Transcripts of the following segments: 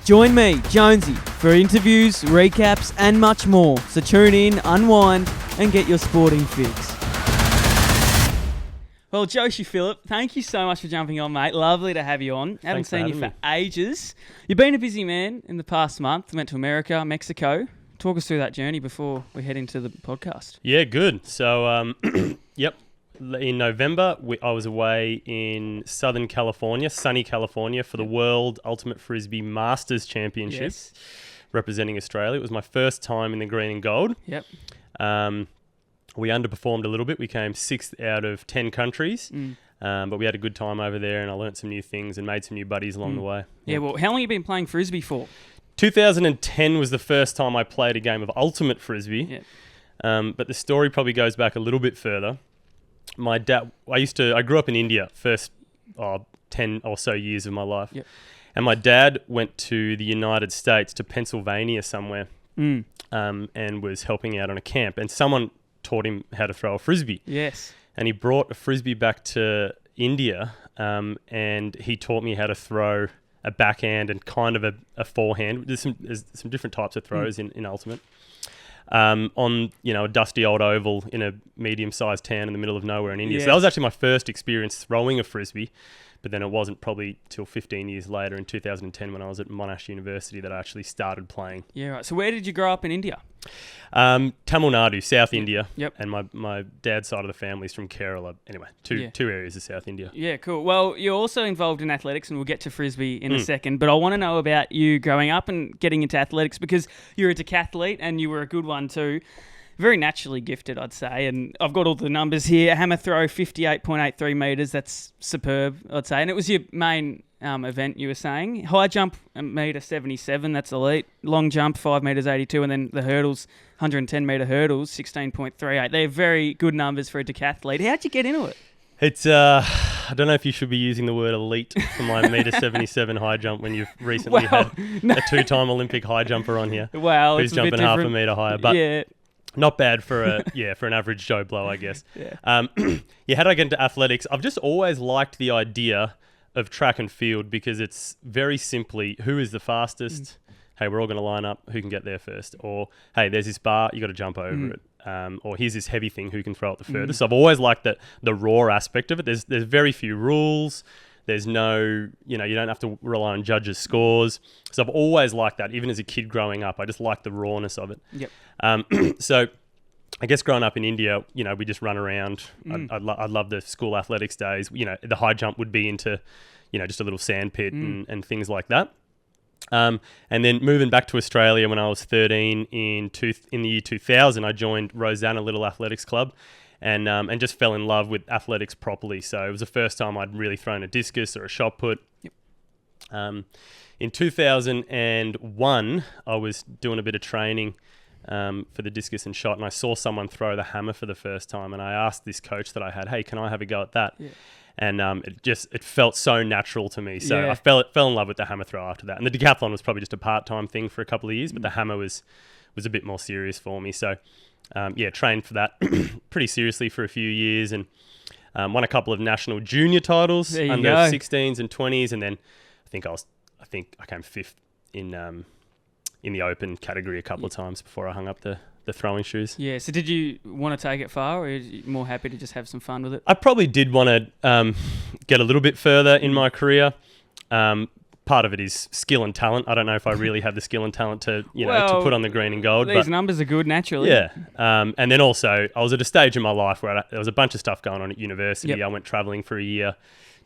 Join me, Jonesy, for interviews, recaps and much more. So tune in, unwind and get your sporting fix. Well, Joshi Philip, thank you so much for jumping on, mate. Lovely to have you on. Haven't seen you for ages. You've been a busy man in the past month. Went to America, Mexico. Talk us through that journey before we head into the podcast. Yeah, good. So, yep. In November, I was away in Southern California, sunny California, for the World Ultimate Frisbee Masters Championship, representing Australia. It was my first time in the green and gold. Yep. We underperformed a little bit. We came 6th out of 10 countries, but we had a good time over there, and I learnt some new things and made some new buddies along the way. Yeah, well, how long have you been playing Frisbee for? 2010 was the first time I played a game of Ultimate Frisbee, but the story probably goes back a little bit further. My dad, I grew up in India first 10 or so years of my life. Yep. And my dad went to the United States, to Pennsylvania somewhere, and was helping out on a camp. And someone taught him how to throw a Frisbee. Yes. And he brought a Frisbee back to India, and he taught me how to throw a backhand and kind of a forehand. There's some different types of throws in Ultimate. On a dusty old oval in a medium-sized town in the middle of nowhere in India. Yes. So that was actually my first experience throwing a Frisbee, but then it wasn't probably till 15 years later in 2010 when I was at Monash University that I actually started playing. Yeah, right. So where did you grow up in India? Tamil Nadu, South India. Yep. And my dad's side of the family is from Kerala. Anyway, two areas of South India. Yeah, cool. Well, you're also involved in athletics, and we'll get to Frisbee in a second, but I want to know about you growing up and getting into athletics, because you're a decathlete and you were a good one too. Very naturally gifted, I'd say, and I've got all the numbers here. Hammer throw, 58.83 metres. That's superb, I'd say. And it was your main event, you were saying. High jump, 1.77 metre, that's elite. Long jump, 5.82 metres, and then the hurdles, 110-metre hurdles, 16.38. They're very good numbers for a decathlete. How'd you get into it? It's I don't know if you should be using the word elite for my 1.77 high jump when you've recently had a two-time Olympic high jumper on here. Well, who's it's jumping a bit half a different. metre higher, but yeah. Not bad for an average Joe Blow, I guess. Yeah. How did I get into athletics? I've just always liked the idea of track and field, because it's very simply, who is the fastest? Hey, we're all going to line up. Who can get there first? Or, hey, there's this bar, you got to jump over it. Or here's this heavy thing, who can throw it the furthest? So I've always liked the raw aspect of it. There's very few rules. There's no, you don't have to rely on judges' scores. So I've always liked that, even as a kid growing up. I just liked the rawness of it. Yep. So I guess growing up in India, we just run around. I'd love the school athletics days. The high jump would be into, just a little sand pit and things like that. And then moving back to Australia when I was 13 in the year 2000, I joined Rosanna Little Athletics Club. And just fell in love with athletics properly. So it was the first time I'd really thrown a discus or a shot put. Yep. In 2001, I was doing a bit of training for the discus and shot, and I saw someone throw the hammer for the first time. And I asked this coach that I had, hey, can I have a go at that? Yeah. And it felt so natural to me. So I fell in love with the hammer throw after that. And the decathlon was probably just a part-time thing for a couple of years, but the hammer was a bit more serious for me. So trained for that pretty seriously for a few years, and won a couple of national junior titles under 16s and 20s, and then I think I came 5th in the open category a couple of times before I hung up the throwing shoes. Yeah. So did you want to take it far, or are you more happy to just have some fun with it? I probably did want to get a little bit further in my career. Part of it is skill and talent. I don't know if I really have the skill and talent to to put on the green and gold. These numbers are good naturally. Yeah. And then also, I was at a stage in my life where there was a bunch of stuff going on at university. Yep. I went traveling for a year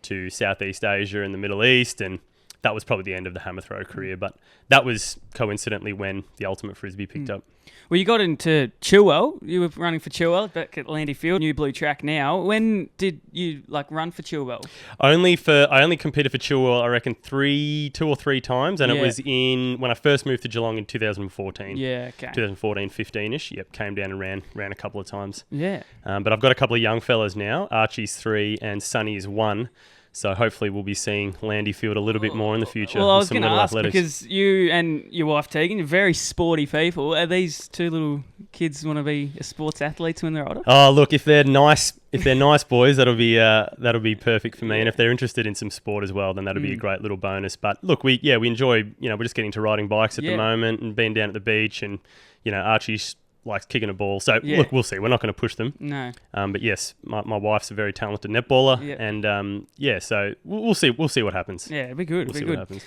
to Southeast Asia and the Middle East, and that was probably the end of the hammer throw career. But that was coincidentally when the Ultimate Frisbee picked up. Well, you got into Chilwell. You were running for Chilwell back at Landy Field, new blue track now. When did you run for Chilwell? I only competed for Chilwell, I reckon, 2 or 3 times, and it was when I first moved to Geelong in 2014. Yeah, okay. 2014, 15-ish. Yep, came down and ran a couple of times. Yeah. But I've got a couple of young fellas now. Archie's 3 and Sonny is 1. So hopefully we'll be seeing Landy Field a little bit more in the future. Well, I with was some going to little ask athletics. because you and your wife Tegan are very sporty people. Are these two little kids want to be sports athletes when they're older? Oh, look, if they're nice boys, that'll be perfect for me. And if they're interested in some sport as well, then that'll be a great little bonus. But look, we enjoy, we're just getting to riding bikes at the moment and being down at the beach, and Archie's likes kicking a ball. So look, we'll see. We're not going to push them. No. But yes, my wife's a very talented netballer, and so we'll see. We'll see what happens. Yeah, it'd be good. We'll see what happens.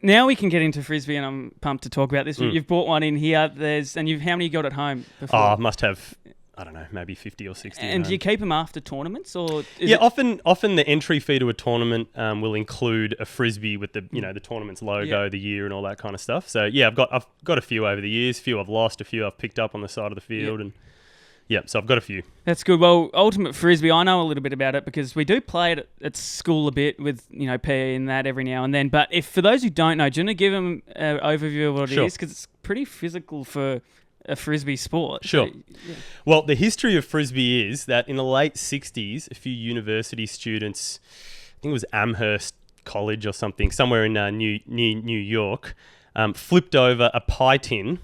Now we can get into frisbee, and I'm pumped to talk about this. You've bought one in here. How many you got at home before? Oh, I must have, I don't know, maybe 50 or 60. And do you keep them after tournaments, or often the entry fee to a tournament will include a frisbee with the the tournament's logo, the year, and all that kind of stuff. So I've got a few over the years. A few I've lost, a few I've picked up on the side of the field, and so I've got a few. That's good. Well, Ultimate Frisbee, I know a little bit about it because we do play it at school a bit with, PE and that every now and then. But for those who don't know, do you want to give them an overview of what it is? Because it's pretty physical for a Frisbee sport. Sure. So, Well, the history of Frisbee is that in the late 60s, a few university students, I think it was Amherst College or something, somewhere in New York, flipped over a pie tin.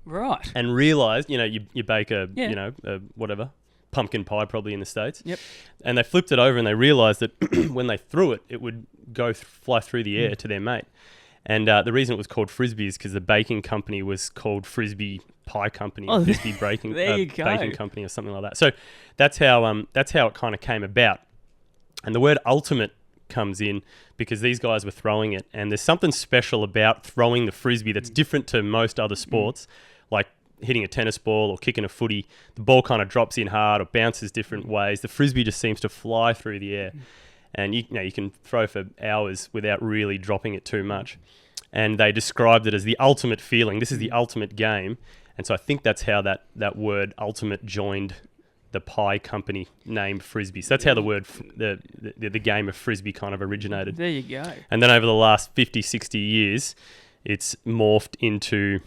Right. And realised, you bake a whatever, pumpkin pie probably in the States. Yep. And they flipped it over and they realised that when they threw it, it would fly through the air to their mate. And the reason it was called Frisbee is because the baking company was called Frisbee Pie Company, or Frisbee Baking Company, or something like that. So that's how it kind of came about. And the word ultimate comes in because these guys were throwing it, and there's something special about throwing the frisbee that's different to most other sports, like hitting a tennis ball or kicking a footy. The ball kind of drops in hard or bounces different ways. The frisbee just seems to fly through the air, and you can throw for hours without really dropping it too much. And they described it as the ultimate feeling. This is the ultimate game, and so I think that's how that word ultimate joined the pie company named Frisbee. So that's how the word, the game of Frisbee kind of originated. There you go. And then over the last 50, 60 years, it's morphed into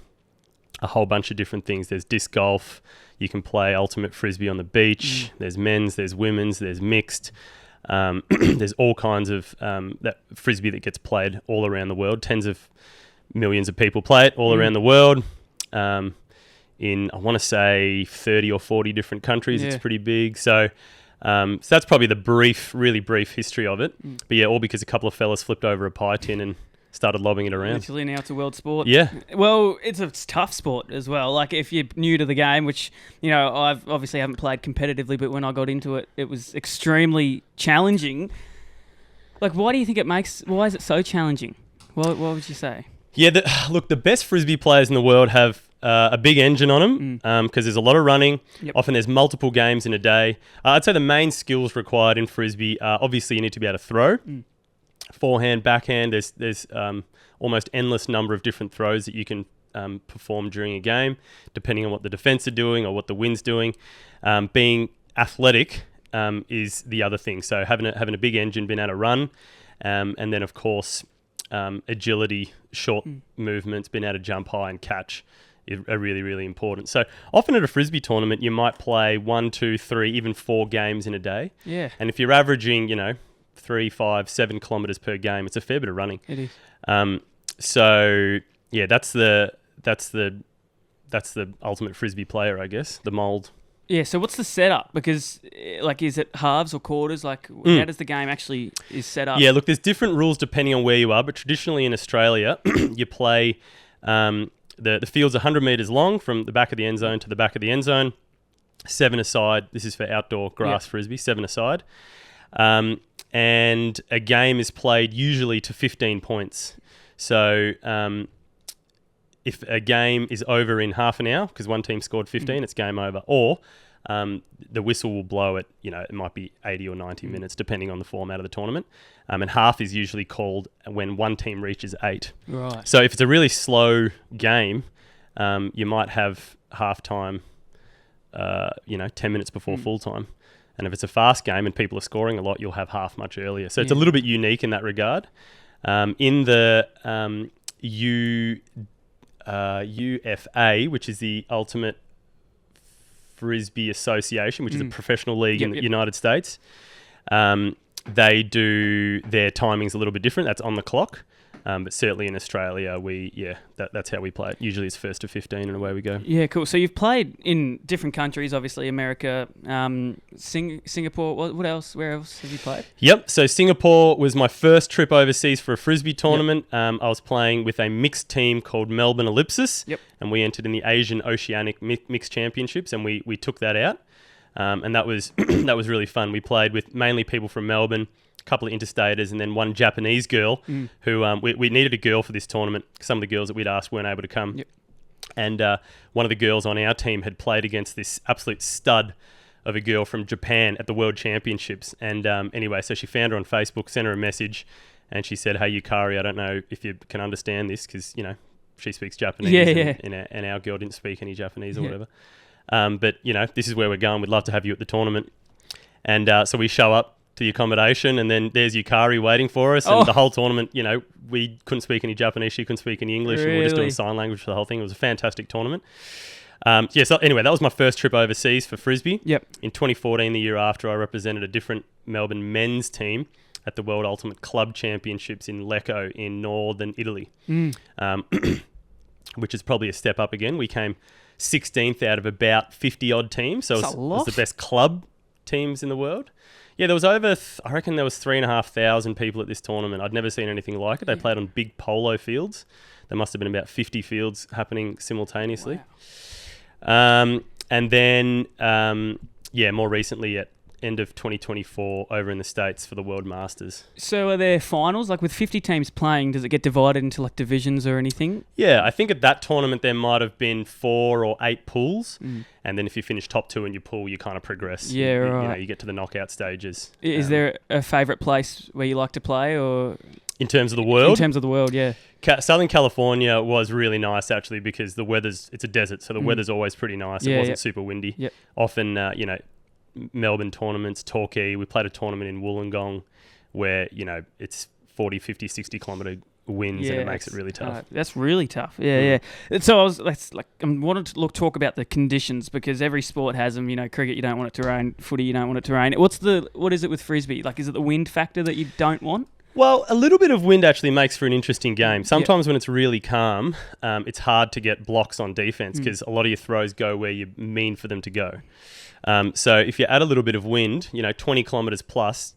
a whole bunch of different things. There's disc golf. You can play ultimate Frisbee on the beach. There's men's, there's women's, there's mixed. There's all kinds of that Frisbee that gets played all around the world. Tens of millions of people play it all around the world. In, I want to say, 30 or 40 different countries. It's pretty big. So that's probably the really brief history of it. But all because a couple of fellas flipped over a pie tin and started lobbing it around. Literally now it's a world sport. Yeah. Well, it's a tough sport as well. Like if you're new to the game, which, I've obviously haven't played competitively, but when I got into it, it was extremely challenging. Like, why is it so challenging? What would you say? Yeah, look, the best Frisbee players in the world have a big engine on them because there's a lot of running. Yep. Often there's multiple games in a day. I'd say the main skills required in Frisbee are obviously you need to be able to throw. Forehand, backhand, there's almost endless number of different throws that you can perform during a game, depending on what the defense are doing or what the wind's doing. Being athletic is the other thing. So having a big engine, being able to run, and then of course agility, short movements, being able to jump high and catch are really, really important. So often at a Frisbee tournament, you might play 1, 2, 3, even 4 games in a day. Yeah. And if you're averaging, 3, 5, 7 kilometers per game, it's a fair bit of running. It is. So yeah, that's the ultimate Frisbee player, I guess. The mold. Yeah. So what's the setup? Because is it halves or quarters? How does the game actually is set up? Yeah. Look, there's different rules depending on where you are, but traditionally in Australia, you play. The field's 100 metres long from the back of the end zone to the back of the end zone. 7 aside. This is for outdoor grass Frisbee. 7 aside. And a game is played usually to 15 points. So if a game is over in half an hour, because one team scored 15, it's game over. Or the whistle will blow at, it might be 80 or 90 minutes, depending on the format of the tournament. And half is usually called when one team reaches 8. Right. So if it's a really slow game, you might have half time, 10 minutes before full time. And if it's a fast game and people are scoring a lot, you'll have half much earlier. So it's a little bit unique in that regard. In the UFA, which is the Ultimate Frisbee Association, which is a professional league in the United States, they do their timings a little bit different. That's on the clock. But certainly in Australia, that's how we play it. Usually it's first to 15 and away we go. Yeah, cool. So you've played in different countries, obviously America, Singapore. What else? Where else have you played? Yep. So Singapore was my first trip overseas for a Frisbee tournament. Yep. I was playing with a mixed team called Melbourne Ellipsis. Yep. And we entered in the Asian Oceanic Mixed Championships, and we took that out. And that was that was really fun. We played with mainly people from Melbourne, a couple of interstaters, and then one Japanese girl who we needed a girl for this tournament. Some of the girls that we'd asked weren't able to come. Yep. And one of the girls on our team had played against this absolute stud of a girl from Japan at the World Championships. And anyway, so she found her on Facebook, sent her a message, and she said, "Hey, Yukari, I don't know if you can understand this because, she speaks Japanese and our girl didn't speak any Japanese or whatever. But, this is where we're going. We'd love to have you at the tournament." And so we show up to the accommodation, and then there's Yukari waiting for us. And the whole tournament, we couldn't speak any Japanese. She couldn't speak any English. Really? And we were just doing sign language for the whole thing. It was a fantastic tournament. So anyway, that was my first trip overseas for Frisbee. Yep. In 2014, the year after, I represented a different Melbourne men's team at the World Ultimate Club Championships in Lecco in northern Italy, which is probably a step up again. We came 16th out of about 50-odd teams, so it was the best club teams in the world. Yeah, there was I reckon there was 3,500 people at this tournament. I'd never seen anything like it. They played on big polo fields. There must have been about 50 fields happening simultaneously. Wow. And then, more recently at end of 2024 over in the States for the World Masters. So are there finals? Like with 50 teams playing, does it get divided into like divisions or anything? Yeah, I think at that tournament there might have been 4 or 8 pools. And then if you finish top 2 in your pool, you kind of progress. Yeah, right. You get to the knockout stages. Is there a favourite place where you like to play, or in terms of the world? In terms of the world, yeah. Southern California was really nice actually because it's a desert, so the weather's always pretty nice. It wasn't super windy. Yep. Often, Melbourne tournaments, Torquay. We played a tournament in Wollongong where, it's 40, 50, 60 kilometre winds and it makes it really tough. That's really tough. Yeah. So I wanted to talk about the conditions because every sport has them. Cricket, you don't want it to rain. Footy, you don't want it to rain. What is it with Frisbee? Like, is it the wind factor that you don't want? Well, a little bit of wind actually makes for an interesting game. Sometimes when it's really calm, it's hard to get blocks on defense because a lot of your throws go where you mean for them to go. So if you add a little bit of wind, 20 kilometres plus,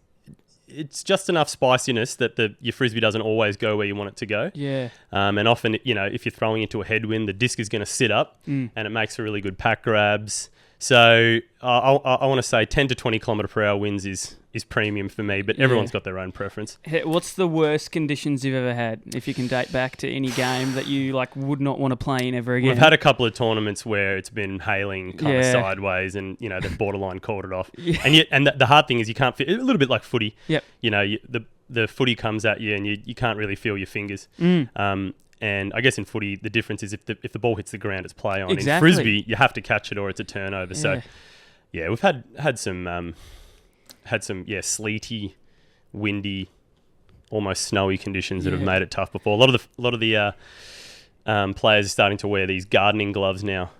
it's just enough spiciness that your Frisbee doesn't always go where you want it to go. Yeah. And often, if you're throwing into a headwind, the disc is going to sit up and it makes for really good pack grabs. So I want to say 10 to 20 kilometre per hour winds is premium for me, but everyone's got their own preference. What's the worst conditions you've ever had, if you can date back to any game that you would not want to play in ever again? We've had a couple of tournaments where it's been hailing kind of sideways and, they've borderline called it off. Yeah. And the hard thing is you can't feel, a little bit like footy. Yep. The footy comes at you and you can't really feel your fingers. And I guess in footy, the difference is if the ball hits the ground, it's play on. Exactly. In Frisbee, you have to catch it or it's a turnover. So, we've had some sleety, windy, almost snowy conditions that have made it tough before. A lot of the players are starting to wear these gardening gloves now.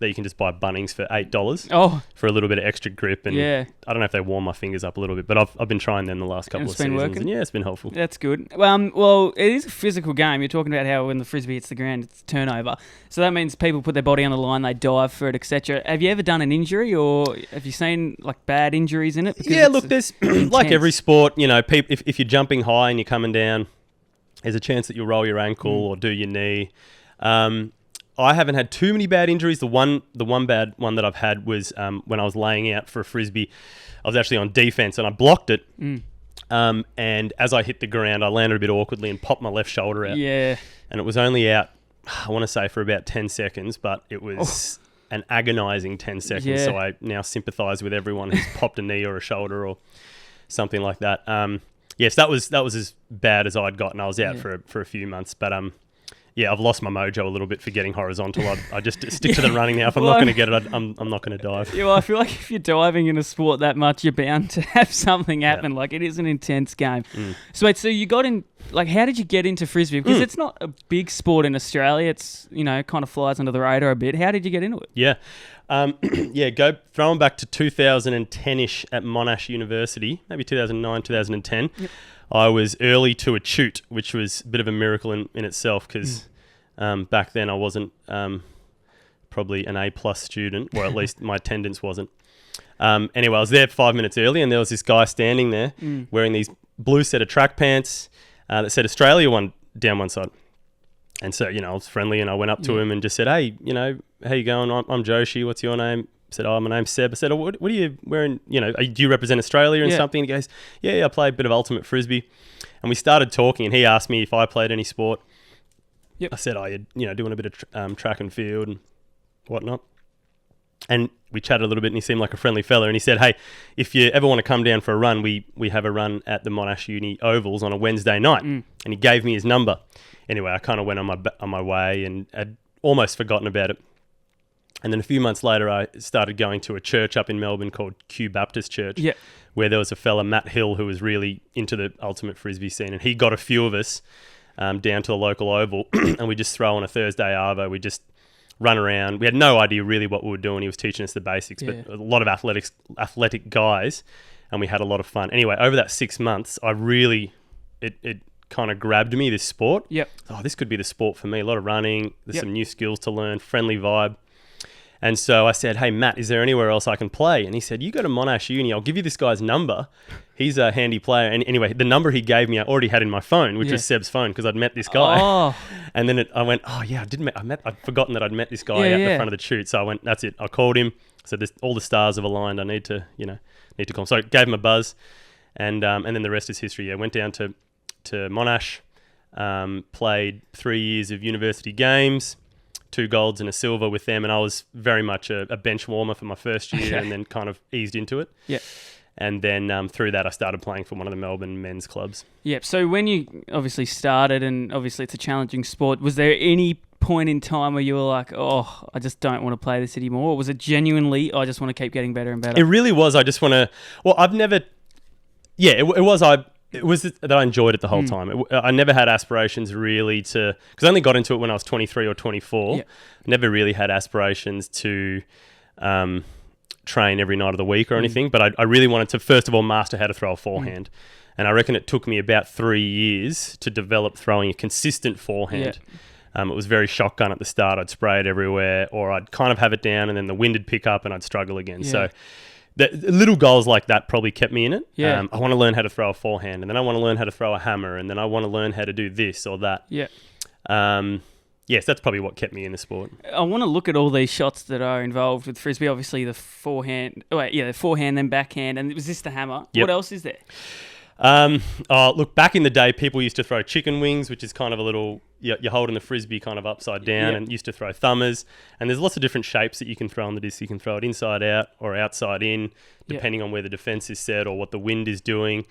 That you can just buy Bunnings for $8 for a little bit of extra grip. And I don't know if they warm my fingers up a little bit, but I've been trying them the last couple of seasons. Working? And it's been helpful. That's good. Well, it is a physical game. You're talking about how when the Frisbee hits the ground, it's turnover. So that means people put their body on the line, they dive for it, etc. Have you ever done an injury or have you seen bad injuries in it? Because there's like every sport, if you're jumping high and you're coming down, there's a chance that you'll roll your ankle or do your knee. I haven't had too many bad injuries. The one bad one that I've had was when I was laying out for a Frisbee. I was actually on defense and I blocked it. And as I hit the ground, I landed a bit awkwardly and popped my left shoulder out. Yeah. And it was only out, I want to say, for about 10 seconds, but it was an agonising 10 seconds. Yeah. So I now sympathise with everyone who's popped a knee or a shoulder or something like that. Yes, that was as bad as I'd gotten. I was out for a few months, but I've lost my mojo a little bit for getting horizontal. I just stick to the running now. If I'm not going to get it, I'm not going to dive. Yeah, well, I feel like if you're diving in a sport that much, you're bound to have something happen. Like, it is an intense game. So wait, so you got in, like, how did you get into Frisbee? Because it's not a big sport in Australia. It's, kind of flies under the radar a bit. How did you get into it? Yeah. Go throwing back to 2010-ish at Monash University, maybe 2009, 2010. Yep. I was early to a toot, which was a bit of a miracle in itself because back then I wasn't probably an A+ student, or at least my attendance wasn't. Anyway, I was there 5 minutes early, and there was this guy standing there wearing these blue set of track pants that said Australia down one side. And so, I was friendly, and I went up to him and just said, hey, how you going? I'm Joshi. What's your name? I said, my name's Seb. I said, what are you wearing? Do you represent Australia and something? And he goes, yeah, I play a bit of Ultimate Frisbee. And we started talking, and he asked me if I played any sport. Yep. I said, doing a bit of track and field and whatnot. And we chatted a little bit, and he seemed like a friendly fella. And he said, hey, if you ever want to come down for a run, we have a run at the Monash Uni Ovals on a Wednesday night. And he gave me his number. Anyway, I kind of went on my way and had almost forgotten about it. And then a few months later, I started going to a church up in Melbourne called Q Baptist Church, where there was a fella, Matt Hill, who was really into the Ultimate Frisbee scene. And he got a few of us down to the local oval, and we just throw on a Thursday arvo. We just run around. We had no idea really what we were doing. He was teaching us the basics, but a lot of athletic guys, and we had a lot of fun. Anyway, over that 6 months, I really, it kind of grabbed me, this sport. Yep. Oh, this could be the sport for me. A lot of running. There's some new skills to learn, friendly vibe. And so I said, hey, Matt, is there anywhere else I can play? And he said, you go to Monash Uni. I'll give you this guy's number. He's a handy player. And anyway, the number he gave me, I already had in my phone, which was Seb's phone, because I'd met this guy. Oh. And then I went, oh, yeah, I'd forgotten that I'd met this guy at the front of the chute. So I went, that's it. I called him. I said, all the stars have aligned. I need to call him. So I gave him a buzz. And then the rest is history. I went down to Monash, played 3 years of university games, 2 golds and a silver with them, and I was very much a bench warmer for my first year, and then kind of eased into it. Yeah. And then through that, I started playing for one of the Melbourne men's clubs. Yep. So when you obviously started, and obviously it's a challenging sport, was there any point in time where you were like, oh, I just don't want to play this anymore? Or was it genuinely, I just want to keep getting better and better? It really was. I just want to... Well, I've never... Yeah, it was... It was that I enjoyed it the whole time. I never had aspirations really to... Because I only got into it when I was 23 or 24. Yeah. Never really had aspirations to train every night of the week or anything. But I really wanted to, first of all, master how to throw a forehand. And I reckon it took me about 3 years to develop throwing a consistent forehand. Yeah. It was very shotgun at the start. I'd spray it everywhere, or I'd kind of have it down, and then the wind would pick up and I'd struggle again. Yeah. So... The little goals like that probably kept me in it. Yeah. I want to learn how to throw a forehand, and then I want to learn how to throw a hammer, and then I want to learn how to do this or that. Yeah. Yes, that's probably what kept me in the sport. I want to look at all these shots that are involved with Frisbee. Obviously, the forehand. The forehand, then backhand, and was this the hammer? Yep. What else is there? Look, back in the day, people used to throw chicken wings, which is kind of a little... You're holding the Frisbee kind of upside down, and used to throw thumbers. And there's lots of different shapes that you can throw on the disc. You can throw it inside out or outside in, depending on where the defense is set or what the wind is doing.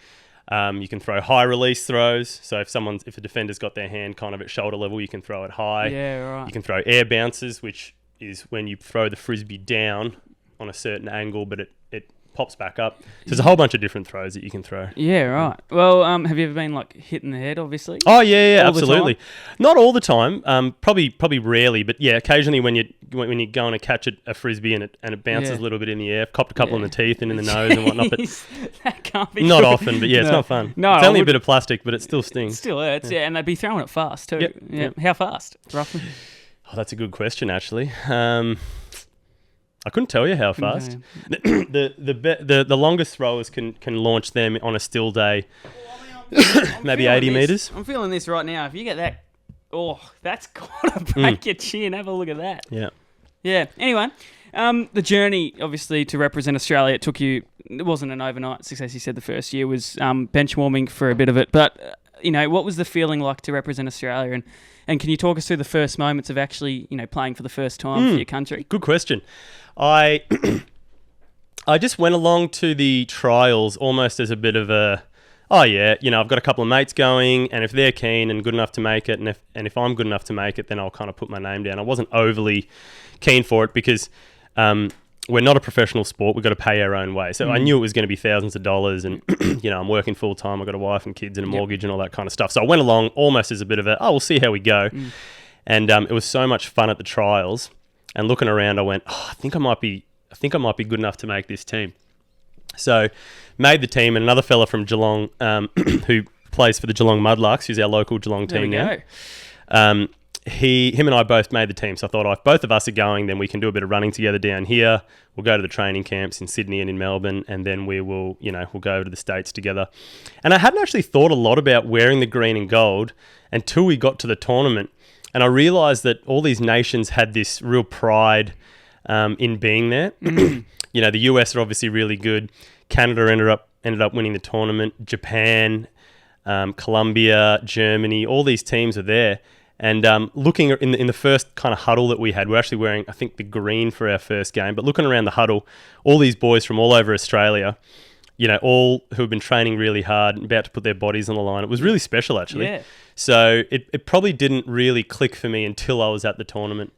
You can throw high release throws. So if a defender's got their hand kind of at shoulder level, you can throw it high. Yeah, right. You can throw air bounces, which is when you throw the Frisbee down on a certain angle, but it pops back up. So there's a whole bunch of different throws that you can throw. Yeah, right. Well, have you ever been like hit in the head, obviously? Oh, yeah, absolutely. Not all the time. Probably rarely, but yeah, occasionally when you go and catch a Frisbee and it bounces a little bit in the air, copped a couple in the teeth and in the nose and whatnot. But that can't be not good. often, but yeah, it's not fun. No, it's only a bit of plastic, but it still stings. It still hurts, and they'd be throwing it fast too. Yep. How fast, roughly? Oh, that's a good question, actually. I couldn't tell you how fast. Okay. The longest throwers can launch them on a still day, maybe 80 metres. I'm feeling this right now. If you get that, that's got to break your chin. Have a look at that. Yeah. Yeah. Anyway, the journey, obviously, to represent Australia, it took you, it wasn't an overnight success. You said the first year was bench warming for a bit of it. But, what was the feeling like to represent Australia? And can you talk us through the first moments of actually, playing for the first time for your country? Good question. I just went along to the trials almost as a bit of a oh yeah, I've got a couple of mates going, and if they're keen and good enough to make it, and if I'm good enough to make it, then I'll kind of put my name down. I wasn't overly keen for it because we're not a professional sport. We've got to pay our own way. So I knew it was going to be thousands of dollars, and I'm working full time. I've got a wife and kids and a mortgage and all that kind of stuff. So I went along almost as a bit of we'll see how we go. And it was so much fun at the trials. And looking around, I went, I think I might be good enough to make this team. So made the team, and another fella from Geelong who plays for the Geelong Mudlarks, who's our local Geelong team now. Him and I both made the team. So I thought, if both of us are going, then we can do a bit of running together down here. We'll go to the training camps in Sydney and in Melbourne, and then we'll go over to the States together. And I hadn't actually thought a lot about wearing the green and gold until we got to the tournament. And I realised that all these nations had this real pride in being there. The US are obviously really good. Canada ended up winning the tournament. Japan, Colombia, Germany, all these teams are there. And looking in the first kind of huddle that we had, we're actually wearing, I think, the green for our first game. But looking around the huddle, all these boys from all over Australia, all who have been training really hard and about to put their bodies on the line. It was really special, actually. Yeah. So it probably didn't really click for me until I was at the tournament.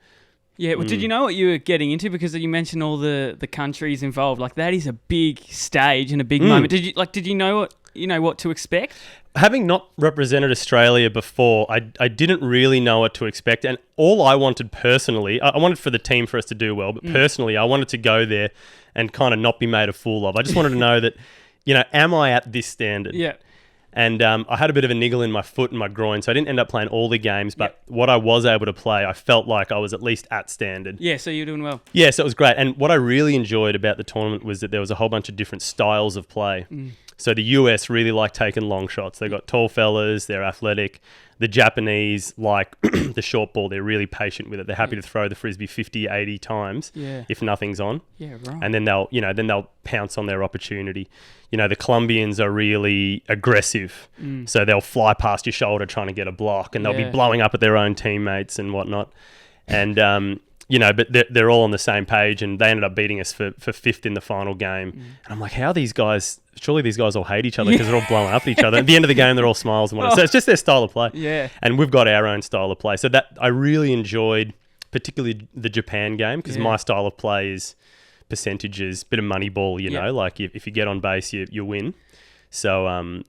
Yeah, well, did you know what you were getting into? Because you mentioned all the countries involved. Like, that is a big stage and a big moment. Did you know what to expect? Having not represented Australia before, I didn't really know what to expect. And all I wanted personally, I wanted for the team for us to do well, but personally, I wanted to go there and kind of not be made a fool of. I just wanted to know that, am I at this standard? Yeah. And I had a bit of a niggle in my foot and my groin, so I didn't end up playing all the games. But what I was able to play, I felt like I was at least at standard. Yeah, so you're doing well. Yeah, so it was great. And what I really enjoyed about the tournament was that there was a whole bunch of different styles of play. So the US really like taking long shots. They've got tall fellas, they're athletic. The Japanese like the short ball. They're really patient with it. They're happy to throw the frisbee 50, 80 times if nothing's on. Yeah, right. And then they'll pounce on their opportunity. The Colombians are really aggressive. So they'll fly past your shoulder trying to get a block, and they'll be blowing up at their own teammates and whatnot. And but they're all on the same page, and they ended up beating us for fifth in the final game. And I'm like, how are these guys? Surely these guys all hate each other because they're all blowing up at each other. At the end of the game, they're all smiles and whatnot. So it's just their style of play. Yeah. And we've got our own style of play. So that I really enjoyed, particularly the Japan game, because my style of play is percentages, bit of money ball, like if you get on base, you win. So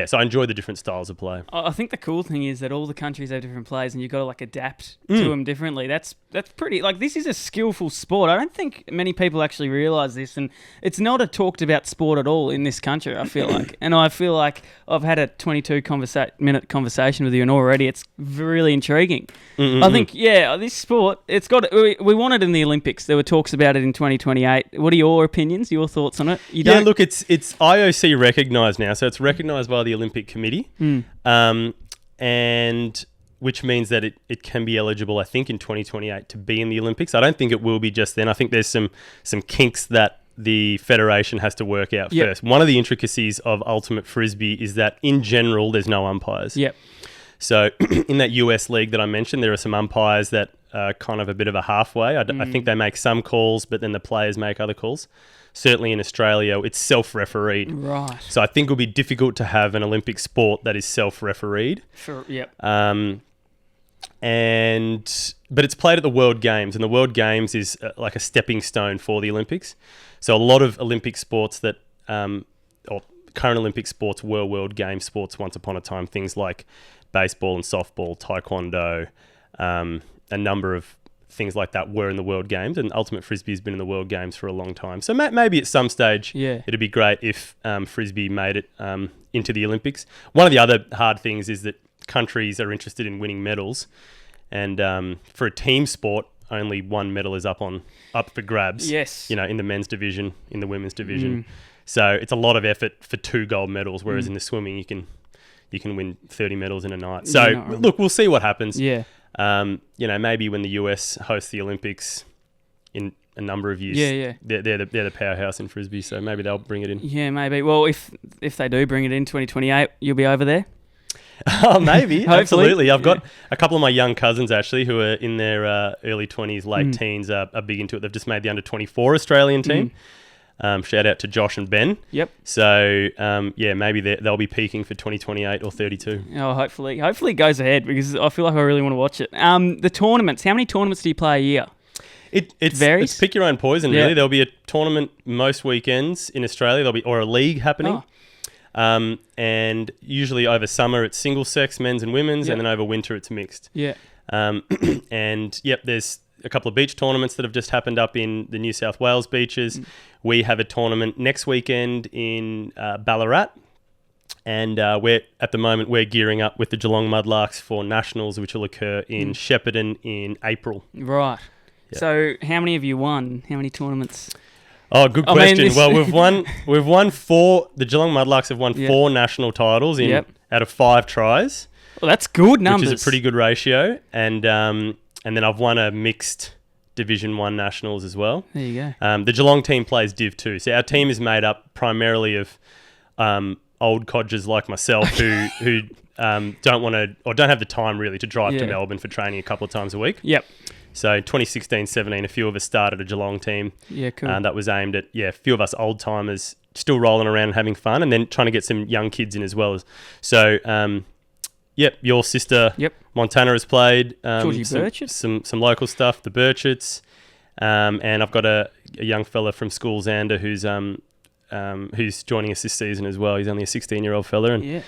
so I enjoy the different styles of play. I think the cool thing is that all the countries have different players, and you've got to adapt to them differently. That's pretty, this is a skillful sport. I don't think many people actually realise this, and it's not a talked about sport at all in this country, I feel like. And I feel like I've had a 22-minute conversation with you, and already it's really intriguing. I think, this sport, we want it in the Olympics. There were talks about it in 2028. What are your opinions, your thoughts on it? Look, it's IOC recognised now, so it's recognised by the Olympic Committee, and which means that it can be eligible, I think, in 2028 to be in the Olympics. I don't think it will be just then. I think there's some kinks that the federation has to work out first. One of the intricacies of Ultimate Frisbee is that, in general, there's no umpires. Yep. So in that US league that I mentioned, there are some umpires that are kind of a bit of a halfway. I think they make some calls, but then the players make other calls. Certainly in Australia, it's self-refereed. Right. So I think it'll be difficult to have an Olympic sport that is self-refereed. Sure, yep. But it's played at the World Games, and the World Games is like a stepping stone for the Olympics. So a lot of Olympic sports that, or current Olympic sports were World Game sports once upon a time. Things like baseball and softball, taekwondo, a number of things like that were in the World Games, and Ultimate Frisbee has been in the World Games for a long time. So maybe at some stage it'd be great if Frisbee made it into the Olympics. One of the other hard things is that countries are interested in winning medals, and for a team sport, only one medal is up for grabs. Yes. In the men's division, in the women's division. So it's a lot of effort for 2 gold medals, whereas in the swimming you can win 30 medals in a night. So look, we'll see what happens. Yeah. Maybe when the US hosts the Olympics in a number of years, they're the powerhouse in Frisbee, so maybe they'll bring it in. Yeah, maybe. Well, if they do bring it in 2028, you'll be over there. Oh, maybe. Absolutely. I've got a couple of my young cousins, actually, who are in their early 20s, late teens, are big into it. They've just made the under-24 Australian team. Shout out to Josh and Ben. Yep. So, maybe they'll be peaking for 2028 or 32. Oh, hopefully it goes ahead because I feel like I really want to watch it. The tournaments. How many tournaments do you play a year? It varies. It's pick your own poison, really. There'll be a tournament most weekends in Australia. Or a league happening. And usually over summer it's single sex, men's and women's, and then over winter it's mixed. Yeah. There's a couple of beach tournaments that have just happened up in the New South Wales beaches. We have a tournament next weekend in Ballarat. And at the moment we're gearing up with the Geelong Mudlarks for nationals, which will occur in Shepparton in April. Right. Yeah. So how many have you won? How many tournaments? Oh, good question. Well, we've won 4. The Geelong Mudlarks have won 4 national titles out of 5 tries. Well, that's good numbers. Which is a pretty good ratio. And then I've won a mixed Division 1 nationals as well. There you go. The Geelong team plays Div 2. So our team is made up primarily of old codgers like myself who don't want to or don't have the time really to drive to Melbourne for training a couple of times a week. Yep. So 2016-17, a few of us started a Geelong team. Yeah, cool. That was aimed at a few of us old timers still rolling around and having fun, and then trying to get some young kids in as well. So, your sister Montana has played some local stuff, the Burchetts, and I've got a young fella from school, Xander, who's joining us this season as well. He's only a 16-year-old fella, and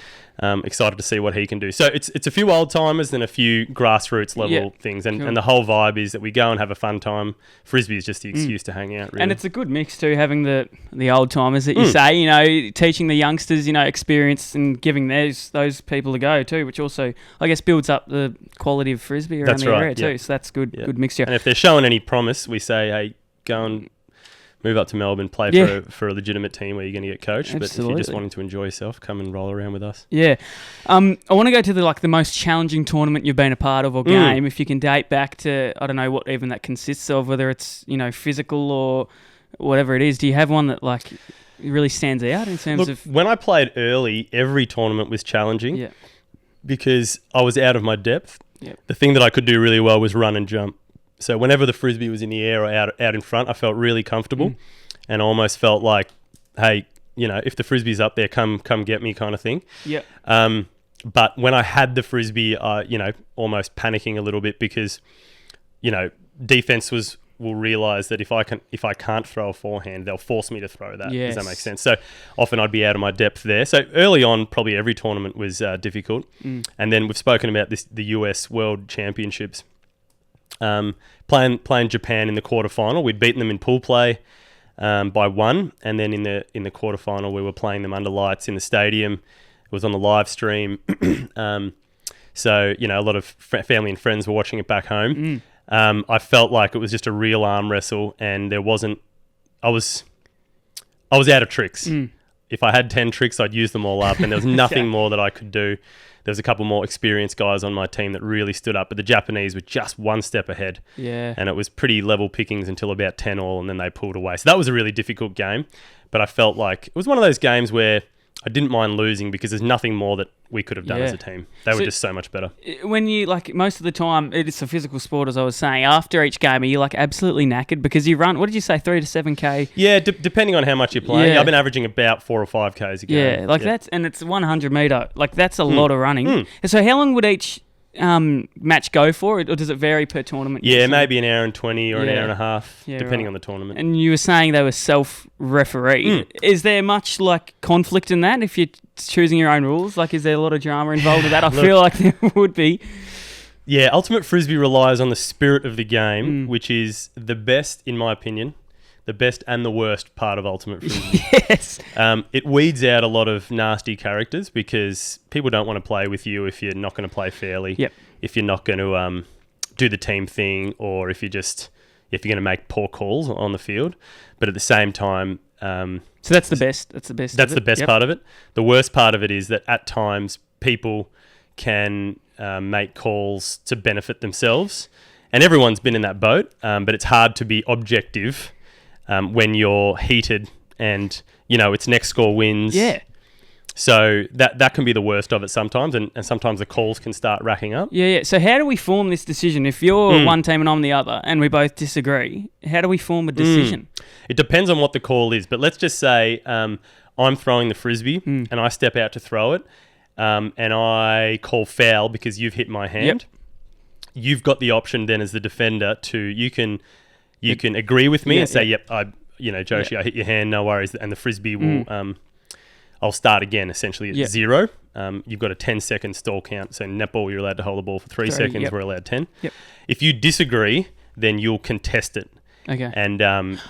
excited to see what he can do. So it's a few old timers and a few grassroots level things, and the whole vibe is that we go and have a fun time. Frisbee is just the excuse to hang out, really. And it's a good mix too, having the old timers that you say, teaching the youngsters, experience and giving those people a go too, which also I guess builds up the quality of Frisbee around the area too. So that's good, good mixture. And if they're showing any promise, we say, hey, go and move up to Melbourne, play for a legitimate team where you're going to get coached. Absolutely. But if you're just wanting to enjoy yourself, come and roll around with us. Yeah. I want to go to the most challenging tournament you've been a part of or game. If you can date back to, I don't know what even that consists of, whether it's, physical or whatever it is. Do you have one that really stands out in terms of... When I played early, every tournament was challenging because I was out of my depth. Yep. The thing that I could do really well was run and jump. So whenever the Frisbee was in the air or out in front, I felt really comfortable and almost felt like, hey, if the Frisbee's up there, come get me kind of thing. Yeah. But when I had the Frisbee, almost panicking a little bit because, defense will realise that if I can't throw a forehand, they'll force me to throw that. Yes. Does that make sense? So often I'd be out of my depth there. So early on, probably every tournament was difficult. And then we've spoken about the US World Championships. Playing Japan in the quarterfinal, we'd beaten them in pool play by 1, and then in the quarterfinal we were playing them under lights in the stadium. It was on the live stream, so a lot of family and friends were watching it back home. I felt like it was just a real arm wrestle, and there wasn't. I was out of tricks. If I had 10 tricks, I'd use them all up, and there was nothing more that I could do. There was a couple more experienced guys on my team that really stood up, but the Japanese were just one step ahead. Yeah. And it was pretty level pickings until about 10 all, and then they pulled away. So that was a really difficult game, but I felt like it was one of those games where I didn't mind losing because there's nothing more that we could have done as a team. They were just so much better. When you, most of the time, it's a physical sport, as I was saying, after each game, are you, absolutely knackered? Because you run, what did you say, 3 to 7K? Yeah, depending on how much you're playing. Yeah. I've been averaging about 4 or 5Ks a game. Yeah, that's, and it's 100 metre. That's a lot of running. So how long would each match go for, or does it vary per tournament? Yeah, maybe an hour and 20 or an hour and a half, depending on the tournament. And you were saying they were self-refereed. Is there much conflict in that if you're choosing your own rules? Is there a lot of drama involved with that? I feel like there would be. Yeah, Ultimate Frisbee relies on the spirit of the game, which is the best, in my opinion, the best and the worst part of Ultimate Frisbee. Yes. It weeds out a lot of nasty characters because people don't want to play with you if you're not going to play fairly. Yep. If you're not going to do the team thing, or if you're going to make poor calls on the field. But at the same time, so that's the best. That's the best. That's the best part of it. The worst part of it is that at times people can make calls to benefit themselves, and everyone's been in that boat. But it's hard to be objective when you're heated and it's next score wins. Yeah. So that can be the worst of it sometimes, and sometimes the calls can start racking up. Yeah. So how do we form this decision? If you're one team and I'm the other, and we both disagree, how do we form a decision? It depends on what the call is, but let's just say I'm throwing the frisbee and I step out to throw it, and I call foul because you've hit my hand. Yep. You've got the option then as the defender to you can agree with me and say, "Yep, Joshi, I hit your hand, no worries," and the frisbee will. I'll start again, essentially at 0. You've got a 10-second stall count. So netball, you're allowed to hold the ball for 3 seconds. Yep. We're allowed 10. Yep. If you disagree, then you'll contest it. Okay. And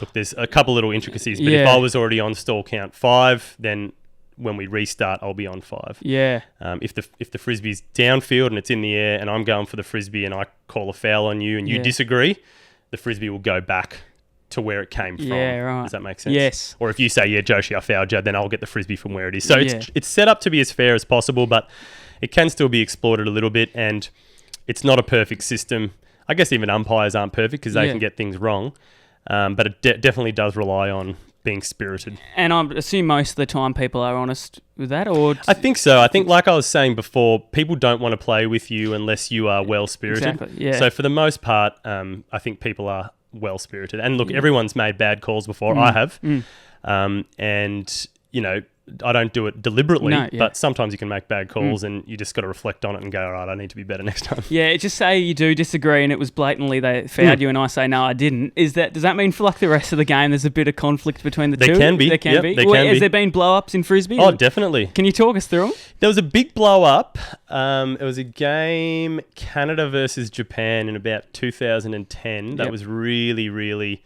look, there's a couple little intricacies. But if I was already on stall count 5, then when we restart, I'll be on 5. Yeah. If the frisbee's downfield and it's in the air, and I'm going for the frisbee, and I call a foul on you, and you disagree, the frisbee will go back to where it came from. Yeah, right. Does that make sense? Yes. Or if you say, Joshi, I fouled you, then I'll get the frisbee from where it is. So it's set up to be as fair as possible, but it can still be exploited a little bit, and it's not a perfect system. I guess even umpires aren't perfect because they can get things wrong, but it definitely does rely on being spirited. And I assume most of the time people are honest with that, or I think so. I think, like I was saying before, people don't want to play with you unless you are well-spirited. Exactly, yeah. So for the most part, I think people are well-spirited. And look, everyone's made bad calls before. I have. And, I don't do it deliberately, but sometimes you can make bad calls and you just got to reflect on it and go, all right, I need to be better next time. Yeah, just say you do disagree and it was blatantly they fouled you and I say, no, I didn't. Does that mean for like the rest of the game there's a bit of conflict between the two? There can be. There can be. Has there been blow-ups in Frisbee? Oh, definitely. Can you talk us through them? There was a big blow-up. It was a game, Canada versus Japan in about 2010. That was really, really...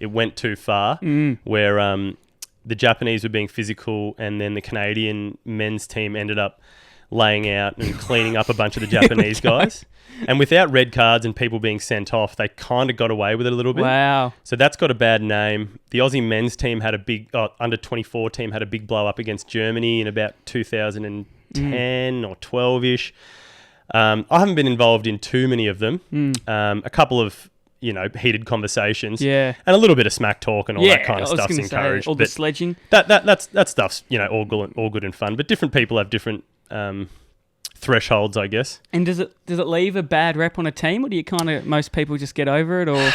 It went too far, where... the Japanese were being physical, and then the Canadian men's team ended up laying out and cleaning up a bunch of the Japanese guys. And without red cards and people being sent off, they kind of got away with it a little bit. Wow. So that's got a bad name. The Aussie men's team had a big, under-24 team had a big blow-up against Germany in about 2010 or 12-ish. I haven't been involved in too many of them. A couple of... heated conversations, and a little bit of smack talk and all that kind of stuff's encouraged. All the sledging. That stuff's all good and fun. But different people have different thresholds, I guess. And does it leave a bad rep on a team, or do you most people just get over it? Or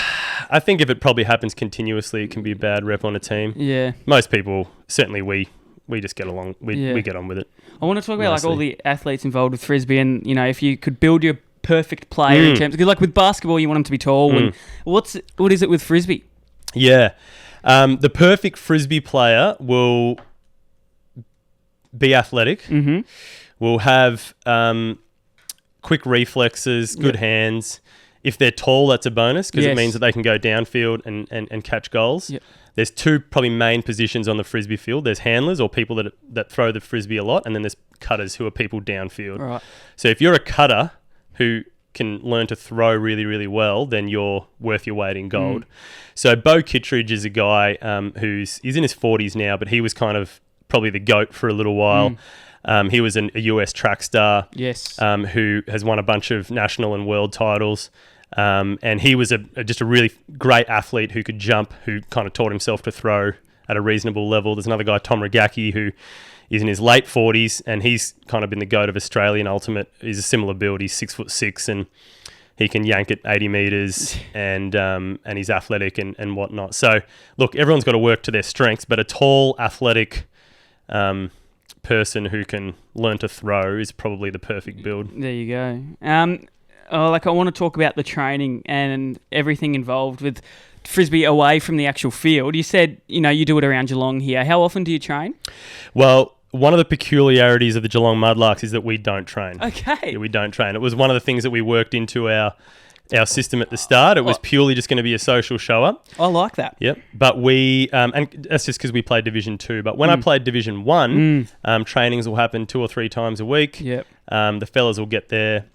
I think if it probably happens continuously, it can be a bad rep on a team. Yeah. Most people, certainly we just get along. We get on with it. I want to talk about all the athletes involved with Frisbee, and if you could build your perfect player in terms, because like with basketball you want them to be tall, and what is it with Frisbee? The perfect Frisbee player will be athletic, will have quick reflexes, good hands. If they're tall, that's a bonus because it means that they can go downfield and catch goals. There's two probably main positions on the Frisbee field. There's handlers, or people that throw the Frisbee a lot, and then there's cutters, who are people downfield. Right. So if you're a cutter who can learn to throw really, really well, then you're worth your weight in gold. So Bo Kittredge is a guy he's in his 40s now, but he was kind of probably the GOAT for a little while. He was a US track star who has won a bunch of national and world titles. And he was just a really great athlete who could jump, who kind of taught himself to throw at a reasonable level. There's another guy, Tom Regacki, who is in his late 40s, and he's kind of been the GOAT of Australian Ultimate. He's a similar build. He's 6'6", and he can yank it 80 metres, and he's athletic and whatnot. So, look, everyone's got to work to their strengths, but a tall, athletic person who can learn to throw is probably the perfect build. There you go. I want to talk about the training and everything involved with Frisbee away from the actual field. You said, you do it around Geelong here. How often do you train? Well, one of the peculiarities of the Geelong Mudlarks is that we don't train. Okay. Yeah, we don't train. It was one of the things that we worked into our system at the start. It was purely just going to be a social show-up. I like that. Yep. But we, and that's just because we played Division 2. But when I played Division 1, trainings will happen 2 or 3 times a week. Yep. The fellas will get there,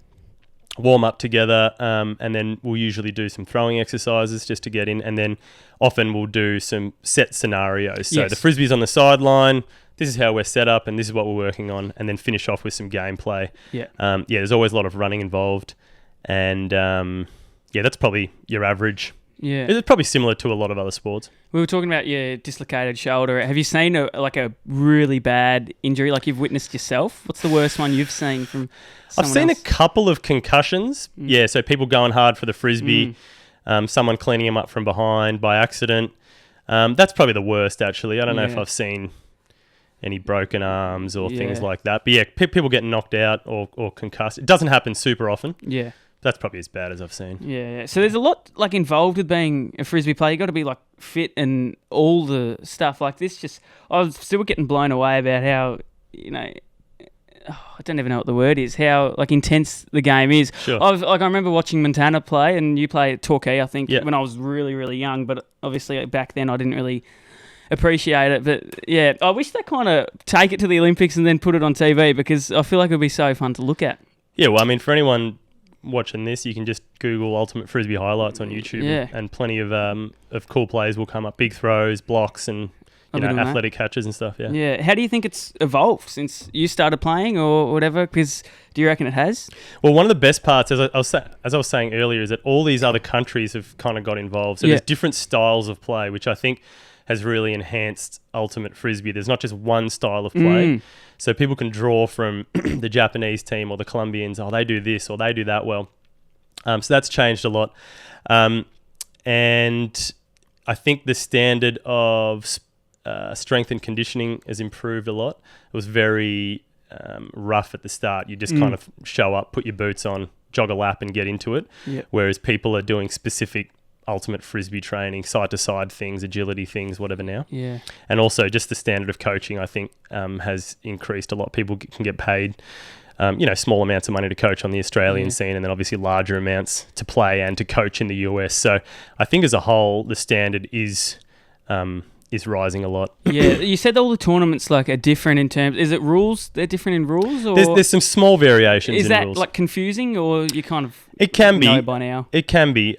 warm up together, and then we'll usually do some throwing exercises just to get in, and then often we'll do some set scenarios. So the Frisbee's on the sideline, this is how we're set up, and this is what we're working on, and then finish off with some gameplay. There's always a lot of running involved, and that's probably your average Yeah. It's probably similar to a lot of other sports. We were talking about your dislocated shoulder. Have you seen a really bad injury like you've witnessed yourself? What's the worst one you've seen from someone I've seen else? a couple of concussions. Yeah, so people going hard for the frisbee, someone cleaning them up from behind by accident. That's probably the worst, actually. I don't know if I've seen any broken arms or things like that. But yeah, people getting knocked out or concussed. It doesn't happen super often. Yeah. That's probably as bad as I've seen. Yeah. So there's a lot like involved with being a frisbee player. You got to be like fit and all the stuff like this. I was still getting blown away about how, I don't even know what the word is, how like intense the game is. Sure. I remember watching Montana play, and you play at Torquay, I think, Yeah. when I was really, really young, but obviously back then I didn't really appreciate it. But yeah, I wish they kind of take it to the Olympics and then put it on TV, because I feel like it would be so fun to look at. Yeah, well, I mean, for anyone watching this, you can just Google Ultimate Frisbee highlights on YouTube, and plenty of cool plays will come up. Big throws, blocks, and athletic catches and stuff. Yeah. Yeah. How do you think it's evolved since you started playing or whatever? Because do you reckon it has? Well, one of the best parts, as I was saying earlier, is that all these other countries have kind of got involved. So there's different styles of play, which I think has really enhanced Ultimate Frisbee. There's not just one style of play. So people can draw from the Japanese team or the Colombians. Oh, they do this or they do that well. So that's changed a lot. And I think the standard of strength and conditioning has improved a lot. It was very rough at the start. You just kind of show up, put your boots on, jog a lap and get into it. Yep. Whereas people are doing specific Ultimate Frisbee training, side-to-side things, agility things, whatever now. Yeah. And also just the standard of coaching, I think, has increased a lot. People can get paid, small amounts of money to coach on the Australian scene, and then obviously larger amounts to play and to coach in the US. So I think as a whole, the standard is rising a lot. Yeah, you said all the tournaments are different in terms. Is it rules? They're different in rules, or there's some small variations. Is in that rules. Confusing, or you kind of it can know be by now? It can be.